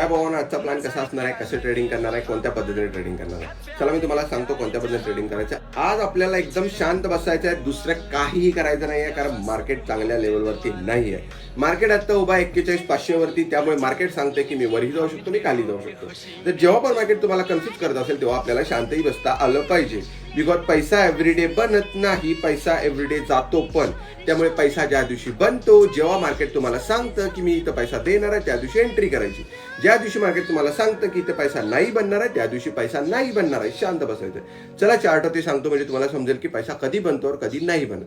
काय भावानं आजचा प्लॅन कसा असणार आहे, कसं ट्रेडिंग करणार आहे, कोणत्या पद्धतीने ट्रेडिंग करणार आहे, चला मी तुम्हाला सांगतो कोणत्या पद्धतीने ट्रेडिंग करायचं. आज आपल्याला एकदम शांत बसायचं आहे, दुसरं काहीही करायचं नाही आहे, कारण मार्केट चांगल्या लेवलवरती नाही आहे. मार्केट आता उभा 41,500 वरती, त्यामुळे मार्केट सांगते की मी वरही जाऊ शकतो, मी खाली जाऊ शकतो. तर जेव्हा पण मार्केट तुम्हाला कन्फ्युज करत असेल तेव्हा आपल्याला शांतही बसता आलं पाहिजे. बिकॉज पैसा एव्हरीडे बनत नाही, पैसा एव्हरीडे जातो पण. त्यामुळे पैसा ज्या दिवशी बनतो, जेव्हा मार्केट तुम्हाला सांगतं की मी इथं पैसा देणार आहे त्या दिवशी एंट्री करायची. ज्या दिवशी मार्केट तुम्हाला सांगतं की इथं पैसा नाही बनणार आहे त्या दिवशी पैसा नाही बनणार आहे, शांत बसायचं. चला चार्ट सांगतो म्हणजे तुम्हाला समजेल की पैसा कधी बनतो और कधी नाही बनत.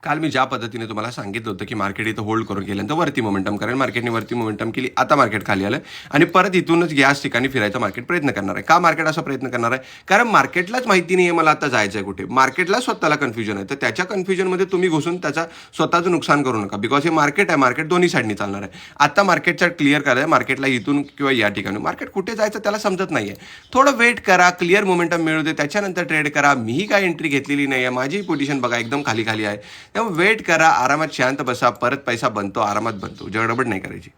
काल मी ज्या पद्धतीने तुम्हाला सांगितलं होतं की मार्केट इथं होल्ड करून गेल्यानंतर वरती मोमेंटम करेल, मार्केटने वरती मोमेंटम केली, आता मार्केट खाली आलं आणि परत इथूनच याच ठिकाणी फिरायचा मार्केट प्रयत्न करणार आहे. का मार्केट असा प्रयत्न करणार आहे? कारण मार्केटलाच माहिती नाही आहे मला आता जायचं आहे कुठे, मार्केटला स्वतःला कन्फ्युजन आहे. तर त्याच्या कन्फ्युजनमध्ये तुम्ही घुसून त्याचा स्वतःचं नुकसान करू नका. बिकॉज हे मार्केट आहे, मार्केट दोन्ही साईडनी चालणार आहे. आता मार्केटचा क्लिअर करायचं, मार्केटला इथून किंवा या ठिकाणी मार्केट कुठे जायचं त्याला समजत नाही आहे. थोडं वेट करा, क्लिअर मोमेंटम मिळू दे, त्याच्यानंतर ट्रेड करा. मीही काय एंट्री घेतलेली नाही आहे, माझी पोझिशन बघा एकदम खाली खाली आहे. त्यामुळे वेट करा, आरामात शांत बसा, परत पैसा बनतो, आरामात बनतो, गडबड नाही करायची.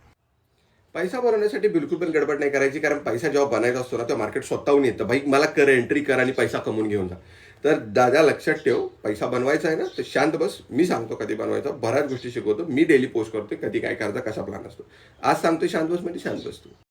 पैसा बनवण्यासाठी बिलकुल पण गडबड नाही करायची, कारण पैसा जेव्हा बनायचा असतो ना तेव्हा मार्केट स्वतःहून येतं, भाई मला कर, एंट्री कर आणि पैसा कमवून घेऊन जा. तर दादा लक्षात ठेव, पैसा बनवायचा आहे ना तर शांत बस. मी सांगतो कधी बनवायचा, बऱ्याच गोष्टी शिकवतो, मी डेली पोस्ट करतो, कधी काय करायचा, कसा प्लॅन असतो. आज सांगतो शांत बस म्हणजे शांत बसतो.